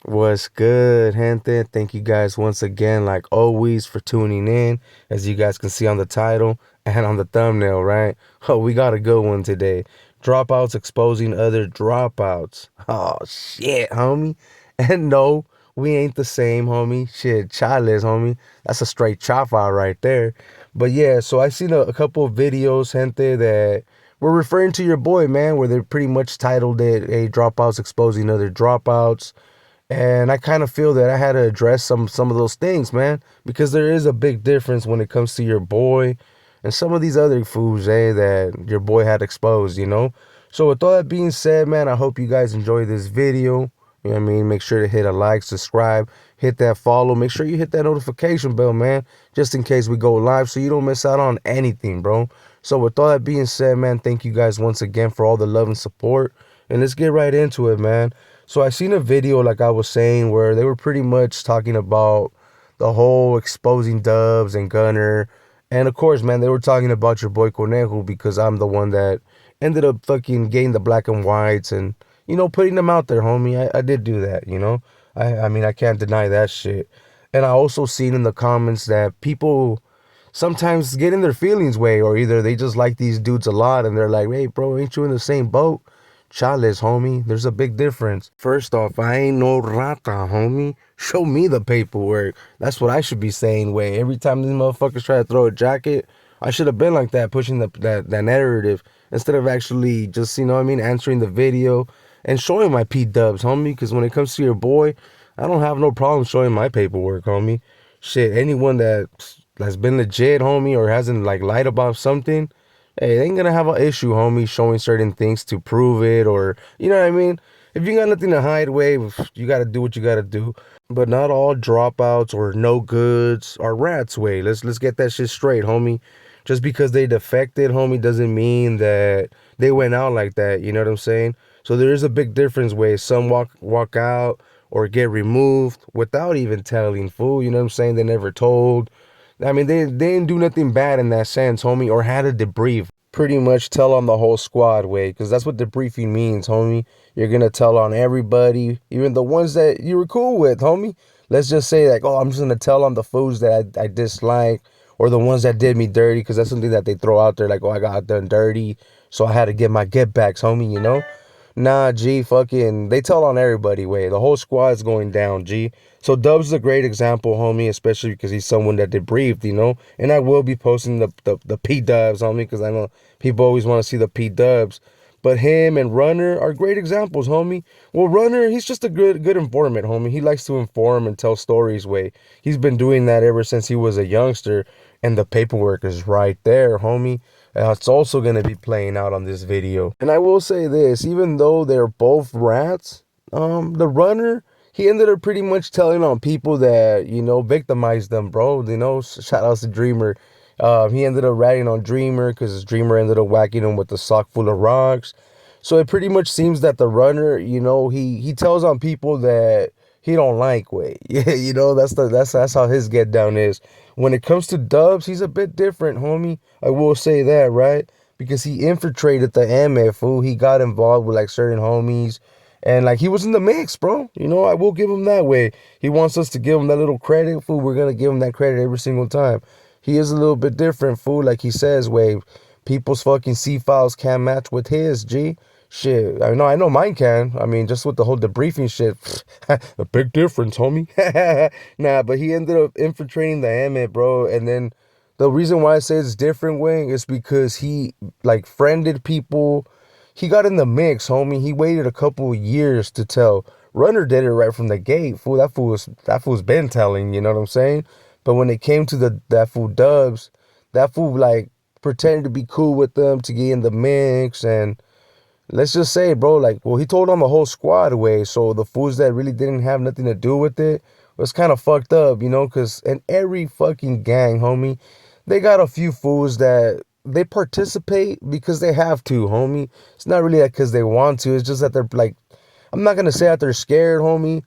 What's good, gente? Thank you guys once again, like always, for tuning in. As you guys can see on the title and on the thumbnail, right? Oh, we got a good one today. Dropouts exposing other dropouts. Oh, shit, homie. And no, we ain't the same, homie. Shit, chales, homie. That's a straight Chafa right there. But yeah, so I seen a couple of videos, gente, that were referring to your boy, man, where they're pretty much titled it, "Hey, dropouts exposing other dropouts." And I kind of feel that I had to address some of those things, man, because there is a big difference when it comes to your boy and some of these other fools, that your boy had exposed. So with all that being said, man, I hope you guys enjoy this video. You know what I mean? Make sure to hit a like, subscribe, hit that follow. Make sure you hit that notification bell, man, just in case we go live so you don't miss out on anything, bro. So with all that being said, man, thank you guys once again for all the love and support. And let's get right into it, man. So I seen a video, like I was saying, where they were pretty much talking about the whole exposing Dubs and Gunner. And of course, man, they were talking about your boy Conejo because I'm the one that ended up fucking getting the black and whites and, putting them out there, homie. I did do that. I mean, I can't deny that shit. And I also seen in the comments that people sometimes get in their feelings way, or either they just like these dudes a lot and they're like, hey, bro, ain't you in the same boat? Chales, homie. There's a big difference. First off, I ain't no rata, homie. Show me the paperwork. That's what I should be saying, way. Every time these motherfuckers try to throw a jacket, I should have been like that, pushing that narrative, instead of actually just, you know what I mean, answering the video and showing my P-dubs, homie. Because when it comes to your boy, I don't have no problem showing my paperwork, homie. Shit, anyone that's been legit, homie, or hasn't, like, lied about something, hey, they ain't gonna have an issue, homie, showing certain things to prove it, or you know what I mean. If you got nothing to hide, wave, you gotta do what you gotta do. But not all dropouts or no goods are rats, way. Let's get that shit straight, homie. Just because they defected, homie, doesn't mean that they went out like that. You know what I'm saying? So there is a big difference, way. Some walk out or get removed without even telling, fool. You know what I'm saying? They never told. I mean, they didn't do nothing bad in that sense, homie, or had a debrief. Pretty much tell on the whole squad, way, because that's what debriefing means, homie. You're gonna tell on everybody, even the ones that you were cool with, homie. Let's just say, like, oh, I'm just gonna tell on the fools that I dislike, or the ones that did me dirty, because that's something that they throw out there, like, oh, I got done dirty, so I had to get my get backs, homie. Nah, G, fucking, they tell on everybody, way. The whole squad's going down, G. So Dubs is a great example, homie, especially because he's someone that debriefed. And I will be posting the P-dubs, homie, because I know people always want to see the P-dubs. But him and Runner are great examples, homie. Well, Runner, he's just a good informant, homie. He likes to inform and tell stories, way. He's been doing that ever since he was a youngster, and the paperwork is right there, homie. It's also going to be playing out on this video. And I will say this, even though they're both rats, the Runner, he ended up pretty much telling on people that, victimized them, bro. Shout outs to Dreamer. He ended up ratting on Dreamer because Dreamer ended up whacking him with a sock full of rocks. So it pretty much seems that the Runner, he tells on people that he don't like, way. Yeah, that's how his get down is. When it comes to Dubs, he's a bit different, homie. I will say that, right? Because he infiltrated the MF, fool. He got involved with like certain homies. And like he was in the mix, bro. I will give him that, way. He wants us to give him that little credit, fool. We're gonna give him that credit every single time. He is a little bit different, fool. Like he says, way. People's fucking C files can't match with his, G. Shit, I know mine can. I mean, just with the whole debriefing shit, a big difference, homie. Nah, but he ended up infiltrating the Emmett, bro. And then the reason why I say it's different, Wing, is because he like friended people. He got in the mix, homie. He waited a couple of years to tell. Runner did it right from the gate, fool. That fool's been telling. You know what I'm saying? But when it came to that fool Dubs, that fool like pretended to be cool with them to get in the mix. And let's just say, bro, like, well, he told on the whole squad away. So the fools that really didn't have nothing to do with it was kind of fucked up, because in every fucking gang, homie, they got a few fools that they participate because they have to, homie. It's not really like because they want to. It's just that they're like, I'm not gonna say that they're scared, homie,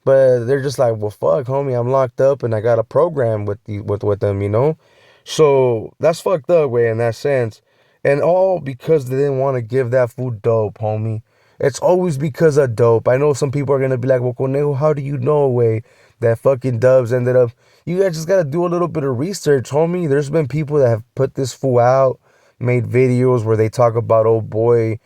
but they're just like, well, fuck, homie, I'm locked up and I got a program with them. So that's fucked up, way, in that sense. And all because they didn't want to give that fool dope, homie. It's always because of dope. I know some people are gonna be like, well, Conejo, how do you know, way that fucking Dubs ended up? You guys just gotta do a little bit of research, homie. There's been people that have put this fool out, made videos where they talk about, oh boy,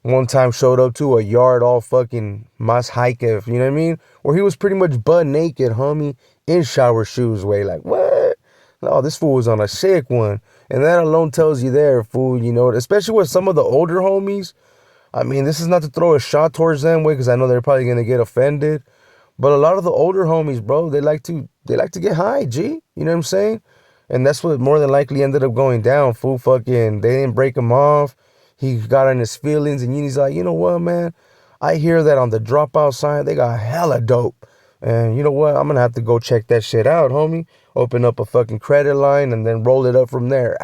one time showed up to a yard all fucking mas hikef, you know what I mean? Where he was pretty much butt naked, homie, in shower shoes, way like, what? No, this fool was on a sick one. And that alone tells you there, fool, you know, especially with some of the older homies. I mean, this is not to throw a shot towards them, way, because I know they're probably gonna get offended. But a lot of the older homies, bro, they like to get high, G. You know what I'm saying? And that's what more than likely ended up going down. Fool fucking they didn't break him off. He got on his feelings and he's like, you know what, man? I hear that on the dropout side, they got hella dope. And you know what? I'm gonna have to go check that shit out, homie. Open up a fucking credit line and then roll it up from there.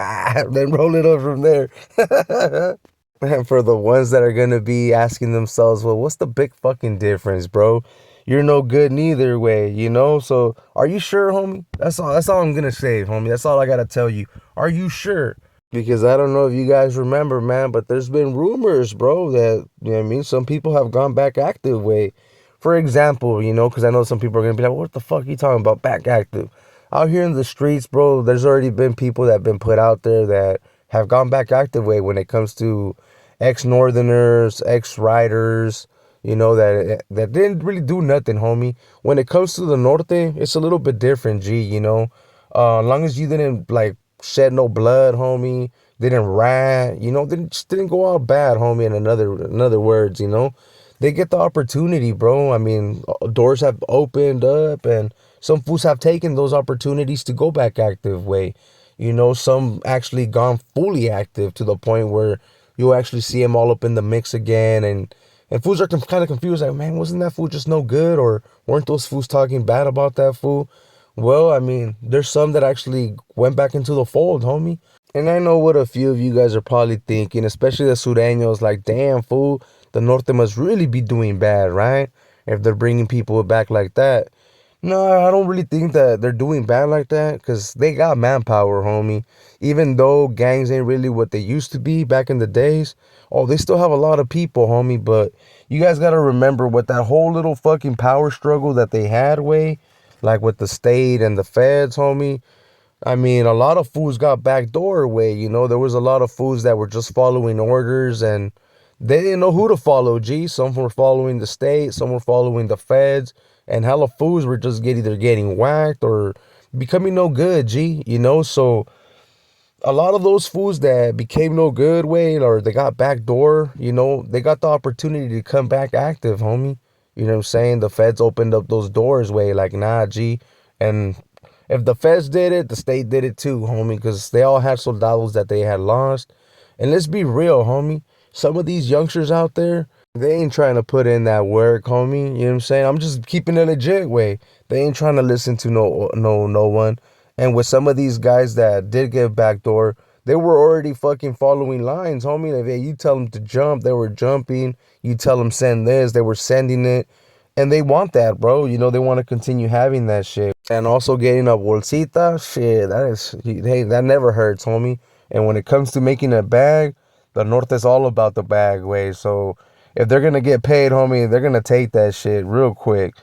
Then roll it up from there. And for the ones that are gonna be asking themselves, well, what's the big fucking difference, bro? You're no good neither way, you know? So are you sure, homie? That's all I'm gonna say, homie. That's all I gotta tell you. Are you sure? Because I don't know if you guys remember, man, but there's been rumors, bro, that, you know what I mean, some people have gone back active way. For example, you know, because I know some people are going to be like, what the fuck are you talking about back active? Out here in the streets, bro, there's already been people that have been put out there that have gone back active way when it comes to ex-northerners, ex-riders, you know, that didn't really do nothing, homie. When it comes to the norte, it's a little bit different, G, you know. As long as you didn't, like, shed no blood, homie, didn't rat, you know, just didn't go out bad, homie, in other words, you know. They get the opportunity, bro. I mean, doors have opened up and some fools have taken those opportunities to go back active way. You know, some actually gone fully active to the point where you'll actually see them all up in the mix again. And fools are kind of confused, like, man, wasn't that fool just no good? Or weren't those fools talking bad about that fool? Well, I mean, there's some that actually went back into the fold, homie. And I know what a few of you guys are probably thinking, especially the Sureños, like, damn, fool, the Norte must really be doing bad, right? If they're bringing people back like that. No, I don't really think that they're doing bad like that because they got manpower, homie. Even though gangs ain't really what they used to be back in the days, oh, they still have a lot of people, homie. But you guys got to remember what that whole little fucking power struggle that they had, way, like with the state and the feds, homie. I mean, a lot of fools got backdoor away, you know. There was a lot of fools that were just following orders and they didn't know who to follow, G. Some were following the state, some were following the feds, and hella fools were just either getting whacked or becoming no good, G, you know. So a lot of those fools that became no good, way, or they got backdoor, you know, they got the opportunity to come back active, homie. You know what I'm saying? The feds opened up those doors, way, like, nah, G. And if the feds did it, the state did it too, homie, because they all had soldados that they had lost. And let's be real, homie. Some of these youngsters out there, they ain't trying to put in that work, homie. You know what I'm saying? I'm just keeping it legit way. They ain't trying to listen to no one. And with some of these guys that did get backdoor, they were already fucking following lines, homie. Like, hey, you tell them to jump, they were jumping. You tell them send this, they were sending it. And they want that, bro. You know, they want to continue having that shit. And also getting a bolsita, shit, hey, that never hurts, homie. And when it comes to making a bag, the Norte's all about the bag way. So if they're gonna get paid, homie, they're gonna take that shit real quick.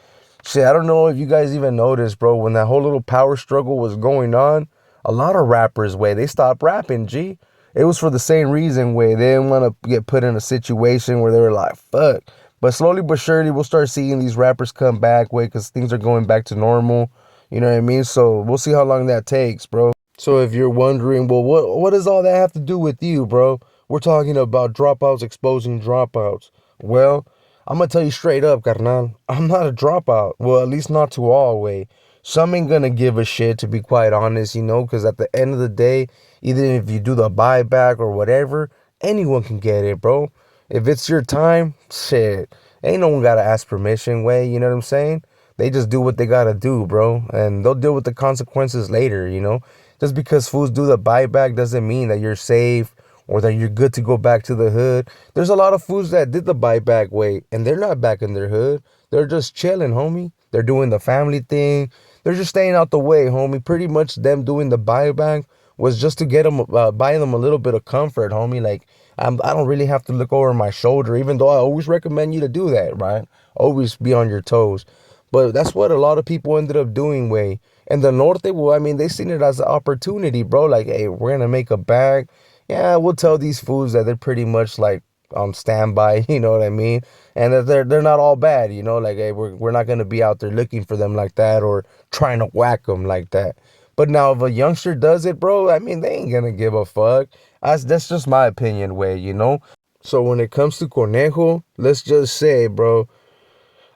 Shit, I don't know if you guys even noticed, bro, when that whole little power struggle was going on, a lot of rappers, way, they stopped rapping, G. It was for the same reason, way. They didn't want to get put in a situation where they were like, fuck. But slowly but surely, we'll start seeing these rappers come back, way, because things are going back to normal. You know what I mean? So we'll see how long that takes, bro. So if you're wondering, well, what does all that have to do with you, bro? We're talking about dropouts exposing dropouts. Well, I'm gonna tell you straight up, carnal. I'm not a dropout. Well, at least not to all way. Some ain't gonna give a shit, to be quite honest, you know, because at the end of the day, even if you do the buyback or whatever, anyone can get it, bro. If it's your time, shit, ain't no one gotta ask permission, way. You know what I'm saying? They just do what they gotta do, bro, and they'll deal with the consequences later, you know. Just because fools do the buyback doesn't mean that you're safe or that you're good to go back to the hood. There's a lot of fools that did the buyback way and they're not back in their hood. They're just chilling, homie. They're doing the family thing. They're just staying out the way, homie. Pretty much them doing the buyback was just to get them, buy them a little bit of comfort, homie. Like, I don't really have to look over my shoulder, even though I always recommend you to do that, right? Always be on your toes. But that's what a lot of people ended up doing, way. And the Norte, well, I mean, they seen it as an opportunity, bro. Like, hey, we're gonna make a bag. Yeah, we'll tell these fools that they're pretty much like on standby, you know what I mean? And that they're not all bad, you know, like, hey, we're not gonna be out there looking for them like that or trying to whack them like that. But now if a youngster does it, bro, I mean, they ain't gonna give a fuck. That's just my opinion, way, you know? So when it comes to Conejo, let's just say, bro,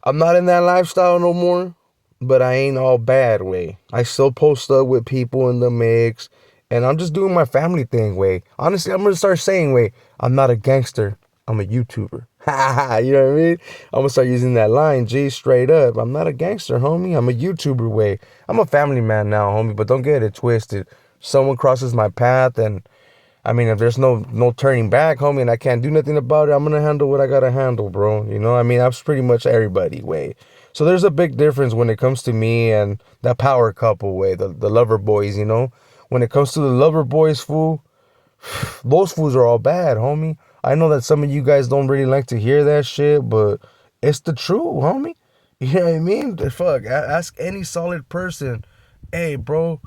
I'm not in that lifestyle no more, but I ain't all bad, way. I still post up with people in the mix, and I'm just doing my family thing, way. Honestly, I'm gonna start saying, way, I'm not a gangster. I'm a YouTuber. You know what I mean? I'm gonna start using that line, G, straight up. I'm not a gangster, homie. I'm a YouTuber, way. I'm a family man now, homie, but don't get it twisted. Someone crosses my path and I mean, if there's no turning back, homie, and I can't do nothing about it, I'm gonna handle what I gotta handle, bro. You know, I mean, that's pretty much everybody way. So there's a big difference when it comes to me and that power couple way, the lover boys. You know, when it comes to the lover boys, fool, those fools are all bad, homie. I know that some of you guys don't really like to hear that shit, but it's the truth, homie. You know what I mean? Fuck, ask any solid person, hey, bro,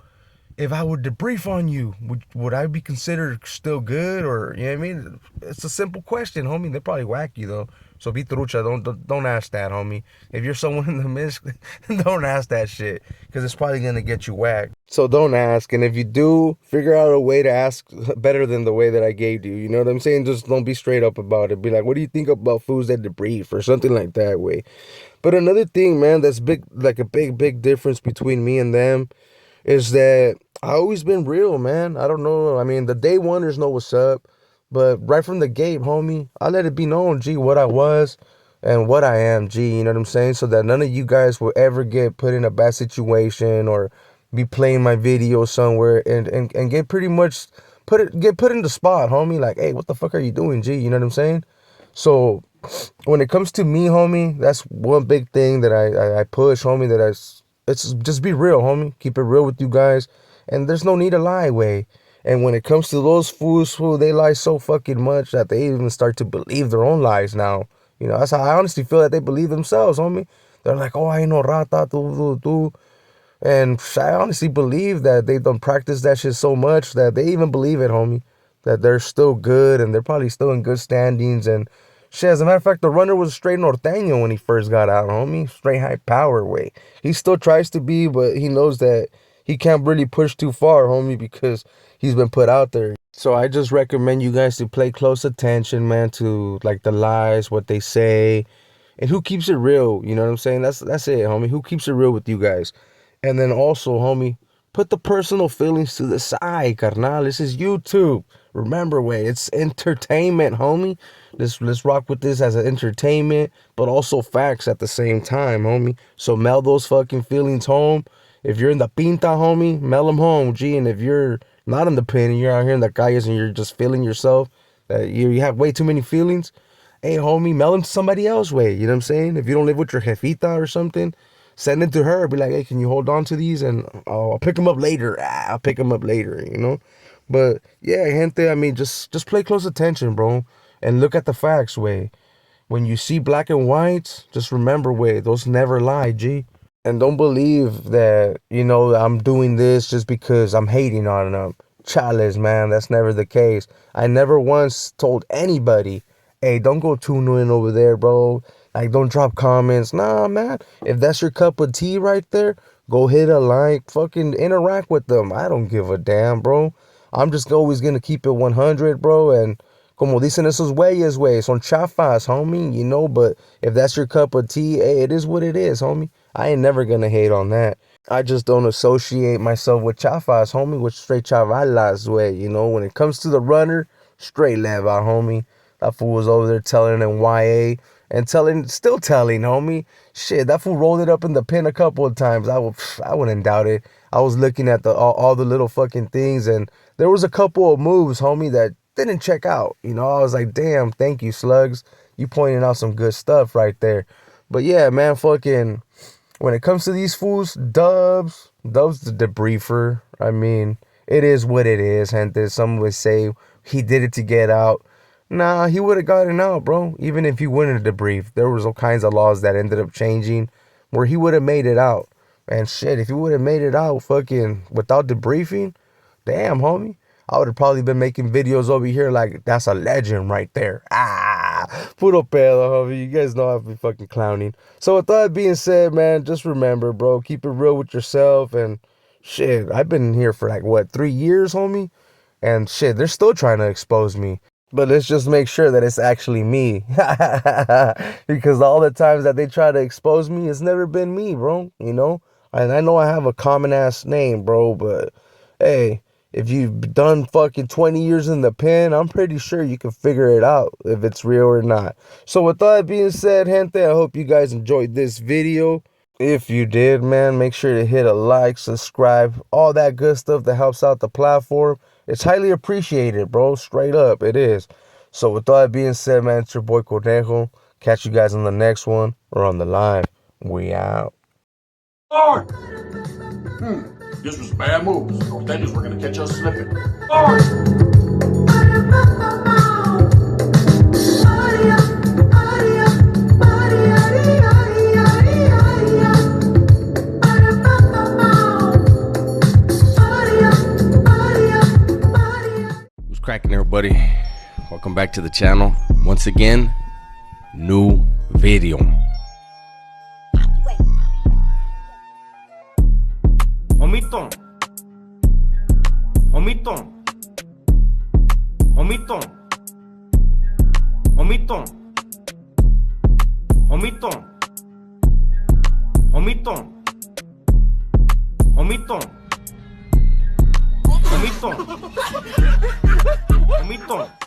if I would debrief on you, would I be considered still good, or you know what I mean? It's a simple question, homie. They probably whack you though. So be trucha. Don't ask that, homie. If you're someone in the midst, don't ask that shit because it's probably gonna get you whacked. So don't ask, and if you do, figure out a way to ask better than the way that I gave you. You know what I'm saying? Just don't be straight up about it. Be like, what do you think about foods that debrief or something like that way. But another thing, man, that's big, like a big difference between me and them is that I always been real, man. I don't know. I mean, the day oneers know what's up, but right from the gate, homie, I let it be known, G, what I was and what I am, G. You know what I'm saying? So that none of you guys will ever get put in a bad situation or be playing my video somewhere and get pretty much get put in the spot, homie. Like, hey, what the fuck are you doing, G? You know what I'm saying? So when it comes to me, homie, that's one big thing that I push, homie, that it's just be real, homie. Keep it real with you guys. And there's no need to lie, way. And when it comes to those fools who they lie so fucking much that they even start to believe their own lies now. You know, that's how I honestly feel that they believe themselves, homie. They're like, oh, I know rata, tu. And I honestly believe that they don't practice that shit so much that they even believe it, homie. That they're still good and they're probably still in good standings. And shit, as a matter of fact, the runner was straight norteño when he first got out, homie. Straight high power way. He still tries to be, but he knows that he can't really push too far, homie, because he's been put out there. So I just recommend you guys to pay close attention, man, to like the lies, what they say, and who keeps it real. You know what I'm saying? That's it, homie. Who keeps it real with you guys? And then also, homie, put the personal feelings to the side, carnal. This is YouTube. Remember, way it's entertainment, homie. Let's rock with this as an entertainment, but also facts at the same time, homie. So mail those fucking feelings home. If you're in the pinta, homie, mail them home, G. And if you're not in the pin and you're out here in the calles and you're just feeling yourself, that you have way too many feelings, hey, homie, mail them to somebody else, way. You know what I'm saying? If you don't live with your jefita or something, send it to her. Be like, hey, can you hold on to these? And I'll pick them up later. I'll pick them up later, you know? But yeah, gente, I mean, just play close attention, bro. And look at the facts, way. When you see black and whites, just remember, way, those never lie, G. And don't believe that, you know, I'm doing this just because I'm hating on them. Chales, man, that's never the case. I never once told anybody, hey, don't go tune in over there, bro. Like, don't drop comments. Nah, man. If that's your cup of tea right there, go hit a like. Fucking interact with them. I don't give a damn, bro. I'm just always gonna keep it 100, bro. And como dicen esos güeyes, güey, son chafas, homie, you know. But if that's your cup of tea, hey, it is what it is, homie. I ain't never gonna hate on that. I just don't associate myself with chafas, homie, with straight chavalas, way. You know, when it comes to the runner, straight leva, homie. That fool was over there telling in YA and still telling, homie. Shit, that fool rolled it up in the pin a couple of times. I wouldn't doubt it. I was looking at all the little fucking things, and there was a couple of moves, homie, that didn't check out. You know, I was like, damn, thank you, Slugs. You pointing out some good stuff right there. But yeah, man, fucking when it comes to these fools, Dubs the debriefer. I mean, it is what it is, and some would say he did it to get out. Nah, he would have gotten out, bro. Even if he wouldn't have debriefed, there was all kinds of laws that ended up changing where he would have made it out. And shit, if he would have made it out fucking without debriefing, damn, homie, I would have probably been making videos over here like that's a legend right there. Puro pedo, homie. You guys know I've been fucking clowning. So with that being said, man, just remember, bro, keep it real with yourself. And shit, I've been here for like what, 3 years, homie? And shit, they're still trying to expose me. But let's just make sure that it's actually me. Because all the times that they try to expose me, it's never been me, bro. You know? And I know I have a common ass name, bro, but hey, if you've done fucking 20 years in the pen, I'm pretty sure you can figure it out if it's real or not. So with that being said, gente, I hope you guys enjoyed this video. If you did, man, make sure to hit a like, subscribe, all that good stuff that helps out the platform. It's highly appreciated, bro. Straight up, it is. So with all that being said, man, it's your boy Conejo. Catch you guys on the next one or on the live. We out. Lord! This was a bad move. Our defenders were going to catch us slipping. Lord! What's cracking, everybody? Welcome back to the channel. Once again, new video. Omito. Omito. Omito. Omito. Omito. Omito. Omito. Omito. Omito.